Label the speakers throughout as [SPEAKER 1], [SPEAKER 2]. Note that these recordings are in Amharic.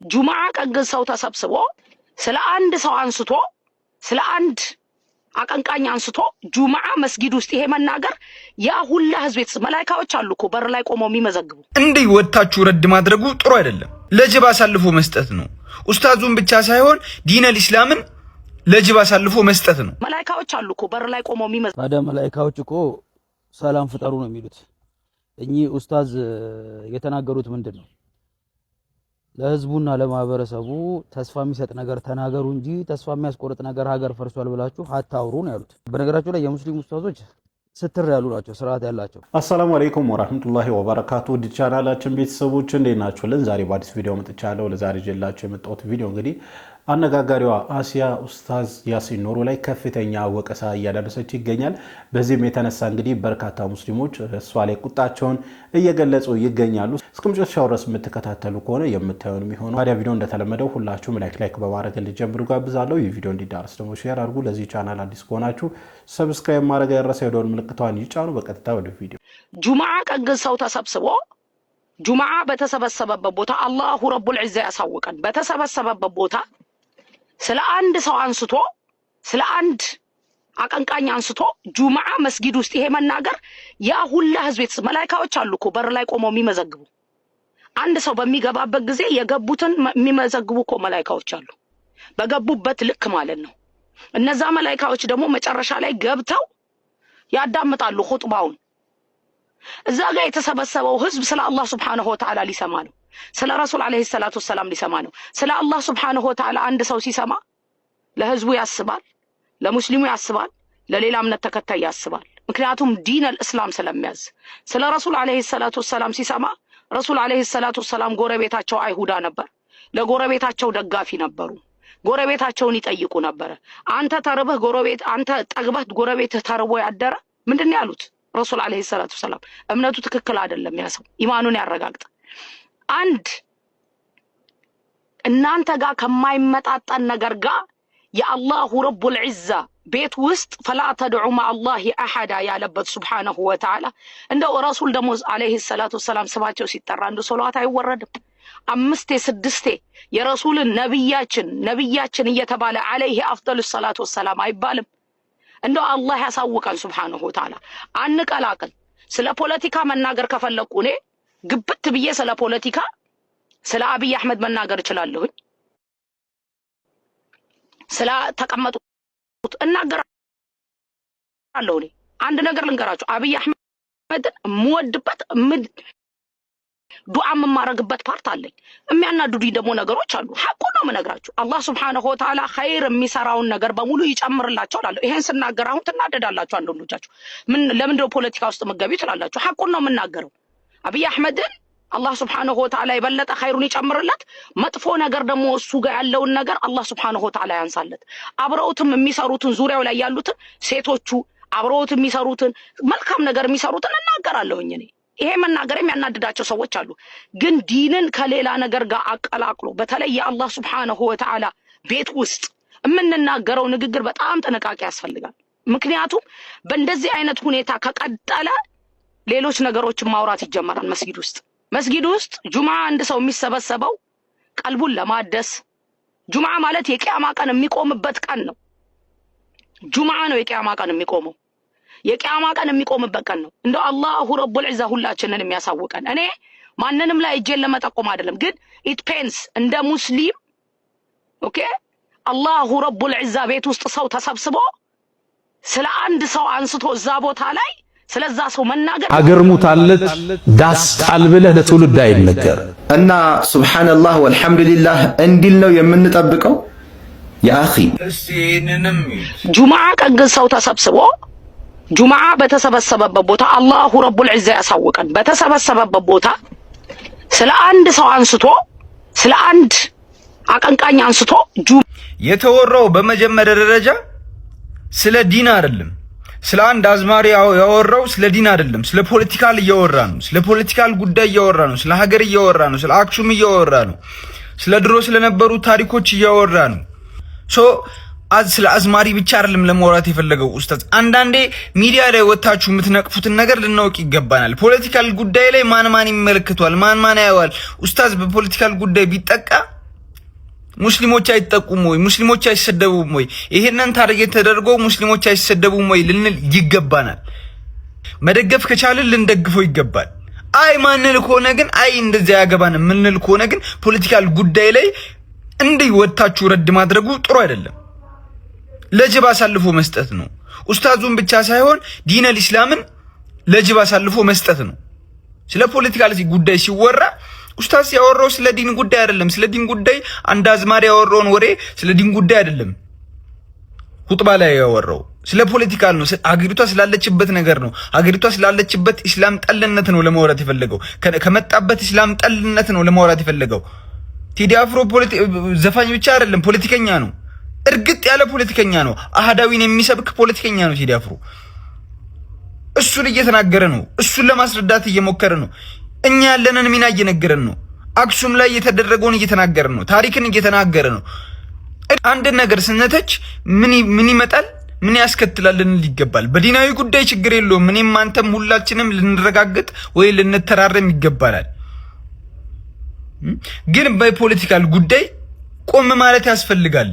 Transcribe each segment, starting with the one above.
[SPEAKER 1] ጁማዓ ቀን ግን ሰው ተሰብስቦ ስለ አንድ ሰው አንስቶ ስለ አንድ አቀንቃኝ አንስቶ ጁማዓ መስጊድ ውስጥ ይሄ መናገር ያ ሁላ ህዝብ መላእክቶች አሉ እኮ በር ላይ ቆመው የሚመዘግቡ።
[SPEAKER 2] እንዴ ወጣችሁ ረድ ማድረጉ ጥሩ አይደለም። ለጅብ አሳልፎ መስጠት ነው። ኡስታዙን ብቻ ሳይሆን ዲነል ኢስላምን ለጅብ አሳልፎ መስጠት ነው።
[SPEAKER 1] መላእክቶች አሉ እኮ በር ላይ ቆመው የሚመዘግቡ።
[SPEAKER 3] ታዲያ መላእክቶች እኮ ሰላም ፍጠሩ ነው የሚሉት። እኚህ ኡስታዝ የተናገሩት ምንድነው? ለህዝቡና ለማህበረሰቡ ተስፋ የሚሰጥ ነገር ተናገሩ እንጂ ተስፋ የሚያስቆርጥ ነገር ሀገር ፈርሷል ብላችሁ አታውሩ ነው ያሉት። በነገራችሁ ላይ የሙስሊም ኡስታዞች ስትር ያሉ ናቸው፣ ስርዓት ያላቸው።
[SPEAKER 4] አሰላሙ አለይኩም ወራህመቱላሂ ወበረካቱ። ውድ ቻናላችን ቤተሰቦች እንዴት ናችሁልን? ዛሬ በአዲስ ቪዲዮ መጥቻለሁ። ለዛሬ ጀላችሁ የመጣሁት ቪዲዮ እንግዲህ አነጋጋሪዋ አሲያ ኡስታዝ ያሲን ኑሩ ላይ ከፍተኛ ወቀሳ እያደረሰች ይገኛል። በዚህም የተነሳ እንግዲህ በርካታ ሙስሊሞች እሷ ላይ ቁጣቸውን እየገለጹ ይገኛሉ። እስከ መጨረሻው ድረስ የምትከታተሉ ከሆነ የምታዩን የሚሆነው። ታዲያ ቪዲዮ እንደተለመደው ሁላችሁም ላይክ በማድረግ እንዲጀምሩ ጋብዛለሁ። ይህ ቪዲዮ እንዲዳረስ ደግሞ ሼር አድርጉ። ለዚህ ቻናል አዲስ ከሆናችሁ ሰብስክራይብ ማድረግ ያረሰ የደወል ምልክቷን ይጫኑ። በቀጥታ ወደ ቪዲዮ።
[SPEAKER 1] ጁማዓ ቀን ግን ሰው ተሰብስቦ ጁማዓ በተሰበሰበበት ቦታ አላሁ ረቡል ዒዛ ያሳወቀን በተሰበሰበበት ቦታ ስለ አንድ ሰው አንስቶ ስለ አንድ አቀንቃኝ አንስቶ ጁማዓ መስጊድ ውስጥ ይሄ መናገር ያ ሁላ ህዝብ መላእክቶች አሉ እኮ በር ላይ ቆመው የሚመዘግቡ። አንድ ሰው በሚገባበት ጊዜ የገቡትን የሚመዘግቡ እኮ መላእክቶች አሉ፣ በገቡበት ልክ ማለት ነው። እነዛ መላእክቶች ደግሞ መጨረሻ ላይ ገብተው ያዳምጣሉ ኹጥባውን። እዛ ጋር የተሰበሰበው ህዝብ ስለ አላህ Subhanahu Wa Ta'ala ሊሰማ ነው። ስለ ረሱል አለይሂ ሰላቱ ወሰለም ሊሰማ ነው። ስለ አላህ Subhanahu Wa Ta'ala አንድ ሰው ሲሰማ ለህዝቡ ያስባል፣ ለሙስሊሙ ያስባል፣ ለሌላ እምነት ተከታይ ያስባል። ምክንያቱም ዲነል እስላም ስለሚያዝ። ስለ ረሱል አለይሂ ሰላቱ ወሰለም ሲሰማ ረሱል አለይሂ ሰላቱ ወሰለም ጎረቤታቸው አይሁዳ ነበር፣ ለጎረቤታቸው ደጋፊ ነበሩ፣ ጎረቤታቸውን ይጠይቁ ነበር። አንተ ተርበህ ጎረቤት አንተ ጠግበህ ጎረቤትህ ተርቦ ያደረ ምንድነው ያሉት ረሱል አለይሂ ሰላቱ ወሰለም? እምነቱ ትክክል አይደለም፣ ያ ሰው ኢማኑን ያረጋግጥ። አንድ እናንተ ጋር ከማይመጣጣን ነገር ጋር የአላሁ ረቡል ዒዛ ቤት ውስጥ ፈላ ተድዑ ማአላሂ አሐዳ ያለበት ሱብሓነሁ ወተዓላ። እንደው ረሱል ደግሞ አለይሂ ሰላቱ ወሰላም ስማቸው ሲጠራ እንደ ሶላት አይወረድም? 5 6 የረሱልን ነብያችን እየተባለ አለይሂ አፍደሉ ሰላቱ ወሰላም አይባልም? እንደው አላህ ያሳውቀን ሱብሓነሁ ወተዓላ። አንቀላቅል። ስለ ፖለቲካ መናገር ከፈለኩ እኔ ግብት ብዬ ስለ ፖለቲካ ስለ አብይ አህመድ መናገር እችላለሁኝ። ስለ ተቀመጡት እናገራለሁ። እኔ አንድ ነገር ልንገራችሁ፣ አብይ አህመድን የምወድበት ዱዓ የማረግበት ፓርት አለኝ። የሚያናድዱኝ ደግሞ ነገሮች አሉ። ሐቁን ነው የምነግራችሁ። አላህ Subhanahu Wa Ta'ala ኸይር የሚሰራውን ነገር በሙሉ ይጨምርላቸው እላለሁ። ይሄን ስናገር አሁን ትናደዳላችሁ አንዳንዶቻችሁ። ለምን ነው ፖለቲካ ውስጥ መገቢው ትላላችሁ? ሐቁን ነው የምናገረው። አብይ አህመድን አላህ Subhanahu Wa Ta'ala የበለጠ ኸይሩን ይጨምርለት፣ መጥፎ ነገር ደግሞ እሱ ጋር ያለውን ነገር አላህ Subhanahu Wa Ta'ala ያንሳለት። አብረውትም የሚሰሩትን ዙሪያው ላይ ያሉትን ሴቶቹ አብረውት የሚሰሩትን መልካም ነገር የሚሰሩትን እናገራለሁኝ እኔ። ይሄ መናገር የሚያናድዳቸው ሰዎች አሉ። ግን ዲንን ከሌላ ነገር ጋር አቀላቅሎ በተለይ የአላህ Subhanahu Wa Ta'ala ቤት ውስጥ የምንናገረው ንግግር በጣም ጥንቃቄ ያስፈልጋል። ምክንያቱም በእንደዚህ አይነት ሁኔታ ከቀጠለ ሌሎች ነገሮችን ማውራት ይጀመራል። መስጊድ ውስጥ ጁማዓ አንድ ሰው የሚሰበሰበው ቀልቡን ለማደስ። ጁማዓ ማለት የቂያማ ቀን የሚቆምበት ቀን ነው። ጁማዓ ነው የቂያማ ቀን የሚቆመው። የቂያማ ቀን የሚቆምበት ቀን ነው። እንደው አላሁ ረቡል ዒዛ ሁላችንን የሚያሳውቀን። እኔ ማንንም ላይ እጄን ለመጠቆም አይደለም፣ ግን ኢት ፔንስ እንደ ሙስሊም ኦኬ። አላሁ ረቡል ዒዛ ቤት ውስጥ ሰው ተሰብስቦ ስለ አንድ ሰው አንስቶ እዛ ቦታ ላይ ስለዛ ሰው መናገር
[SPEAKER 5] አገር ሙታለት ዳስ ጣልብለህ ለትውልድ አይነገር
[SPEAKER 6] እና ሱብሃንአላህ ወልሐምዱሊላህ እንዲል ነው የምንጠብቀው። ያ አኺ
[SPEAKER 2] እሺንንም
[SPEAKER 1] ጁማዓ ቀን ግን ሰው ተሰብስቦ ጁማዓ በተሰበሰበበት ቦታ አላሁ ረቡል ዒዛ ያሳወቀን በተሰበሰበበት ቦታ ስለ አንድ ሰው አንስቶ ስለ አንድ አቀንቃኝ አንስቶ
[SPEAKER 2] የተወራው በመጀመሪያ ደረጃ ስለ ዲን አይደለም። ስለ አንድ አዝማሪ ያወራው ስለ ዲን አይደለም፣ ስለ ፖለቲካል እያወራ ነው። ስለ ፖለቲካል ጉዳይ እያወራ ነው። ስለ ሀገር እያወራ ነው። ስለ አክሱም እያወራ ነው። ስለ ድሮ ስለነበሩ ታሪኮች እያወራ ነው። ስለ አዝማሪ ብቻ አይደለም ለማውራት የፈለገው ኡስታዝ። አንዳንዴ ሚዲያ ላይ ወጣችሁ የምትነቅፉትን ነገር ልናውቅ ይገባናል። ፖለቲካል ጉዳይ ላይ ማን ይመለከቷል፣ ማን ያየዋል? ኡስታዝ በፖለቲካል ጉዳይ ቢጠቃ ሙስሊሞች አይጠቁም ወይ ሙስሊሞች አይሰደቡም ወይ ይሄንን ታርጌት ተደርጎ ሙስሊሞች አይሰደቡም ወይ ልንል ይገባናል። መደገፍ ከቻለን ልንደግፈው ይገባል። አይ ማንል ከሆነ ግን አይ እንደዚህ ያገባን ምንል ከሆነ ግን ፖለቲካል ጉዳይ ላይ እንዲህ ወጣችሁ ረድ ማድረጉ ጥሩ አይደለም። ለጅብ አሳልፎ መስጠት ነው። ኡስታዙን ብቻ ሳይሆን ዲነል ኢስላምን ለጅብ አሳልፎ መስጠት ነው። ስለ ፖለቲካል ጉዳይ ሲወራ ኡስታዝ ያወራው ስለ ዲን ጉዳይ አይደለም። ስለ ዲን ጉዳይ አንድ አዝማሪ ያወራውን ወሬ ስለ ዲን ጉዳይ አይደለም ኹጥባ ላይ ያወራው ስለ ፖለቲካል ነው። አገሪቷ ስላለችበት ነገር ነው። አገሪቷ ስላለችበት ኢስላም ጠልነት ነው ለማውራት የፈለገው። ከመጣበት ኢስላም ጠልነት ነው ለማውራት የፈለገው። ቴዲ አፍሮ ዘፋኝ ብቻ አይደለም ፖለቲከኛ ነው። እርግጥ ያለ ፖለቲከኛ ነው። አህዳዊን የሚሰብክ ፖለቲከኛ ነው ቴዲ አፍሮ። እሱን እየተናገረ ነው። እሱን ለማስረዳት እየሞከረ ነው። እኛ ያለንን ሚና እየነገረን ነው። አክሱም ላይ የተደረገውን እየተናገረ ነው። ታሪክን እየተናገረ ነው። አንድ ነገር ስነተች ምን ይመጣል ምን ያስከትላል ልንል ይገባል። በዲናዊ ጉዳይ ችግር የለውም። እኔም አንተም ሁላችንም ልንረጋገጥ ወይ ልንተራረም ይገባናል። ግን በፖለቲካል ጉዳይ ቆም ማለት ያስፈልጋል።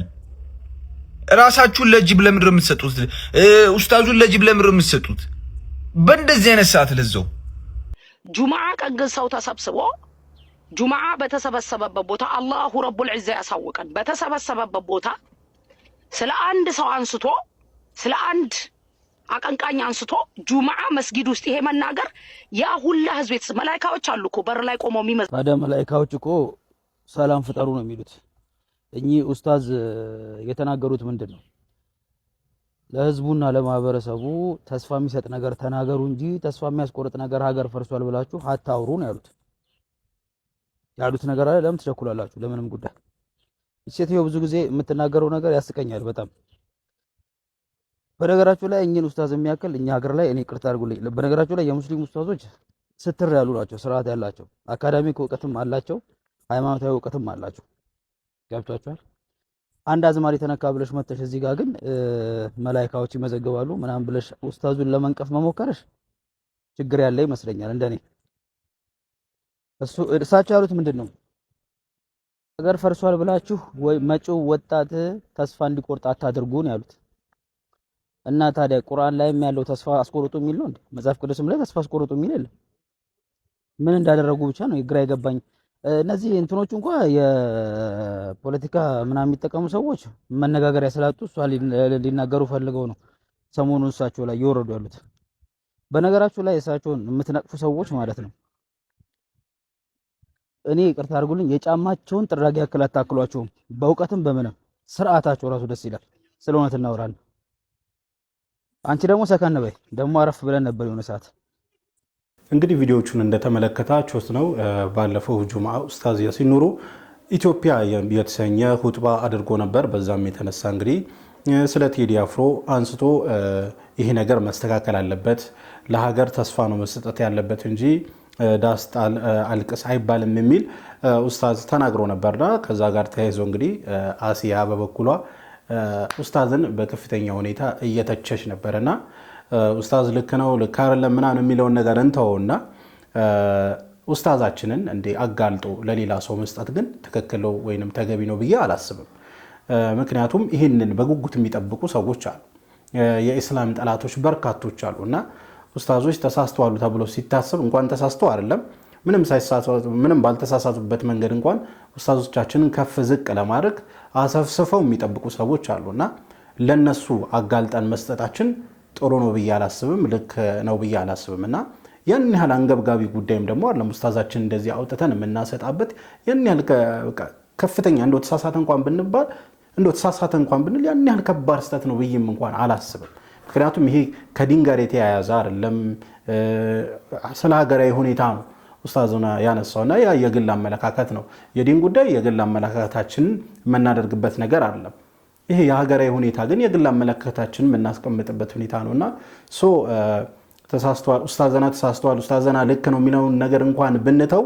[SPEAKER 2] ራሳችሁን ለጅብ ለምድር የምትሰጡት ኡስታዙን ለጅብ ለምድር የምትሰጡት በእንደዚህ አይነት ሰዓት ለዘው
[SPEAKER 1] ጁምዓ ቀን ሰው ተሰብስቦ ጁምዓ በተሰበሰበበት ቦታ አላሁ ረቡል ዒዛ ያሳወቀን በተሰበሰበበት ቦታ ስለ አንድ ሰው አንስቶ ስለ አንድ አቀንቃኝ አንስቶ ጁምዓ መስጊድ ውስጥ ይሄ መናገር ያ ሁላ ህዝብ መላእክቶች አሉ እኮ በር ላይ ቆመው የሚመዝ
[SPEAKER 3] ታዲያ መላእክቶች እኮ ሰላም ፍጠሩ ነው የሚሉት። እኚህ ኡስታዝ የተናገሩት ምንድነው? ለህዝቡና ለማህበረሰቡ ተስፋ የሚሰጥ ነገር ተናገሩ እንጂ ተስፋ የሚያስቆርጥ ነገር ሀገር ፈርሷል ብላችሁ አታውሩ ነው ያሉት ነገር አለ። ለምን ትቸኩላላችሁ? ለምንም ጉዳይ እሴትዮ ብዙ ጊዜ የምትናገረው ነገር ያስቀኛል በጣም። በነገራችሁ ላይ እኚህን ኡስታዝ የሚያክል እኛ ሀገር ላይ እኔ ቅርታ አድርጉልኝ። በነገራችሁ ላይ የሙስሊም ኡስታዞች ስትር ያሉ ናቸው፣ ስርዓት ያላቸው፣ አካዳሚክ እውቀትም አላቸው፣ ሃይማኖታዊ እውቀትም አላቸው። ገብቷችኋል? አንድ አዝማሪ ተነካ ብለሽ መጥተሽ እዚህ ጋር ግን መላእክቶች ይመዘግባሉ ምናምን ብለሽ ኡስታዙን ለመንቀፍ መሞከርሽ ችግር ያለ ይመስለኛል እንደኔ። እሳቸው ያሉት ምንድነው? ሀገር ፈርሷል ብላችሁ ወይ መጪው ወጣት ተስፋ እንዲቆርጥ አታድርጉ ነው ያሉት። እና ታዲያ ቁርአን ላይም ያለው ተስፋ አስቆርጡ የሚል ነው እንዴ? መጽሐፍ ቅዱስም ላይ ተስፋ አስቆርጡ የሚል የለም። ምን እንዳደረጉ ብቻ ነው ግራ የገባኝ። እነዚህ እንትኖቹ እንኳን የፖለቲካ ምናምን የሚጠቀሙ ሰዎች መነጋገሪያ ስላጡ እሷ ሊናገሩ ፈልገው ነው ሰሞኑን እሳቸው ላይ እየወረዱ ያሉት። በነገራችሁ ላይ እሳቸውን የምትነቅፉ ሰዎች ማለት ነው እኔ ይቅርታ አድርጉልኝ የጫማቸውን ጥራጊ ያክል አታክሏቸውም። በእውቀትም በምንም ስርዓታቸው ራሱ ደስ ይላል። ስለሆነ እናወራለን። አንቺ ደግሞ ሰከን በይ። ደግሞ አረፍ ብለን ነበር የሆነ ሰዓት።
[SPEAKER 4] እንግዲህ ቪዲዮቹን እንደተመለከታችሁት ነው። ባለፈው ጁምዓ ኡስታዝ ያሲን ኑሩ ኢትዮጵያ የተሰኘ ሁጥባ አድርጎ ነበር። በዛም የተነሳ እንግዲህ ስለ ቴዲ አፍሮ አንስቶ ይሄ ነገር መስተካከል አለበት፣ ለሀገር ተስፋ ነው መስጠት ያለበት እንጂ ዳስ አልቅስ አይባልም የሚል ኡስታዝ ተናግሮ ነበርና ከዛ ጋር ተያይዞ እንግዲህ አሲያ በበኩሏ ኡስታዝን በከፍተኛ ሁኔታ እየተቸሽ ነበርና ኡስታዝ ልክ ነው ልክ አይደለም ምናምን የሚለውን ነገር እንተውና ኡስታዛችንን እንደ አጋልጦ ለሌላ ሰው መስጠት ግን ትክክል ነው ወይንም ተገቢ ነው ብዬ አላስብም። ምክንያቱም ይህንን በጉጉት የሚጠብቁ ሰዎች አሉ፣ የኢስላም ጠላቶች በርካቶች አሉና ኡስታዞች ተሳስተዋል ተብሎ ሲታሰብ እንኳን ተሳስተው አይደለም ምንም ባልተሳሳቱበት መንገድ እንኳን ኡስታዞቻችንን ከፍ ዝቅ ለማድረግ አሰፍስፈው የሚጠብቁ ሰዎች አሉና ለነሱ አጋልጠን መስጠታችን ጥሩ ነው ብዬ አላስብም፣ ልክ ነው ብዬ አላስብምና ያን ያህል አንገብጋቢ ጉዳይም ደግሞ አይደለም ኡስታዛችን እንደዚህ አውጥተን የምናሰጣበት ያን ያህል ከፍተኛ እንደው ተሳሳተ እንኳን ብንል ያን ያህል ከባድ ስህተት ነው ብዬም እንኳን አላስብም። ምክንያቱም ይሄ ከዲን ጋር የተያያዘ አይደለም፣ ስለ ሀገራዊ ሁኔታ ነው ኡስታዙና ያነሳውና ያ የግል አመለካከት ነው። የዲን ጉዳይ የግል አመለካከታችንን የምናደርግበት ነገር አይደለም። ይሄ የሀገራዊ ሁኔታ ግን የግል አመለካከታችንን የምናስቀምጥበት ሁኔታ ነውና ተሳስተዋል ኡስታዘና ልክ ነው የሚለውን ነገር እንኳን ብንተው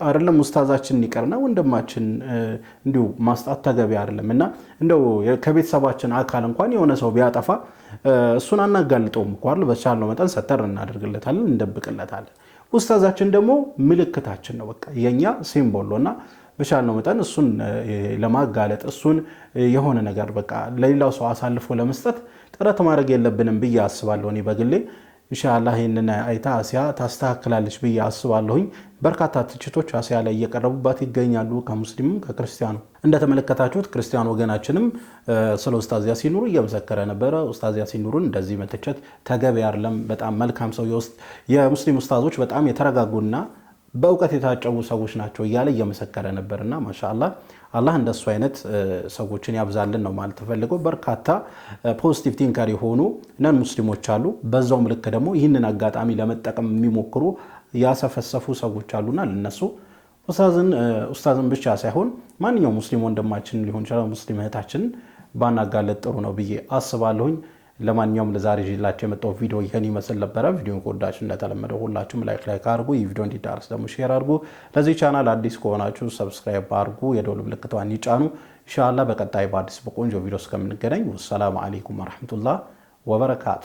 [SPEAKER 4] አይደለም ኡስታዛችን ይቀርና ወንድማችን እንዲሁ ማስጣት ተገቢ አይደለምና እንደው ከቤተሰባችን አካል እንኳን የሆነ ሰው ቢያጠፋ እሱን አናጋልጠውም እንኳን በቻልነው መጠን ሰተር እናደርግለታለን፣ እንደብቅለታለን። ኡስታዛችን ደግሞ ምልክታችን ነው፣ በቃ የኛ ሲምቦል ነውና በቻልነው መጠን እሱን ለማጋለጥ እሱን የሆነ ነገር በቃ ለሌላው ሰው አሳልፎ ለመስጠት ጥረት ማድረግ የለብንም ብዬ አስባለሁ። እኔ በግሌ ኢንሻአላህ ይሄንን አይታ አሲያ ታስተካክላለች ብዬ አስባለሁኝ። በርካታ ትችቶች አሲያ ላይ እየቀረቡባት ይገኛሉ ከሙስሊሙም ከክርስቲያኑ። እንደተመለከታችሁት ክርስቲያን ወገናችንም ስለ ኡስታዝ ያሲን ኑሩ እየመሰከረ ነበረ። ኡስታዝ ያሲን ኑሩን እንደዚህ መተቸት ተገቢ አይደለም፣ በጣም መልካም ሰው የሙስሊም ኡስታዞች በጣም የተረጋጉና በእውቀት የታጨቡ ሰዎች ናቸው እያለ እየመሰከረ ነበርና ማሻአላህ አላህ እንደሱ አይነት ሰዎችን ያብዛልን ነው ማለት ተፈልገው። በርካታ ፖዚቲቭ ቲንከር የሆኑ ነን ሙስሊሞች አሉ። በዛው ልክ ደግሞ ይህንን አጋጣሚ ለመጠቀም የሚሞክሩ ያሰፈሰፉ ሰዎች አሉና ለነሱ ኡስታዝን ብቻ ሳይሆን ማንኛውም ሙስሊም ወንድማችን ሊሆን ይችላል ሙስሊም እህታችን ባናጋለጥ ጥሩ ነው ብዬ አስባለሁኝ። ለማንኛውም ለዛሬ ይዤላችሁ የመጣው ቪዲዮ ይሄን ይመስል ነበር። ቪዲዮን ከወዳችሁ እንደተለመደው ሁላችሁም ላይክ አድርጉ። ይህ ቪዲዮ እንዲዳረስ ደግሞ ሼር አድርጉ። ለዚህ ቻናል አዲስ ከሆናችሁ ሰብስክራይብ አድርጉ፣ የደወል ምልክቷን ይጫኑ። ኢንሻአላህ በቀጣይ በአዲስ በቆንጆ ቪዲዮ እስከምንገናኝ ወሰላሙ አለይኩም ወራህመቱላህ ወበረካቱ።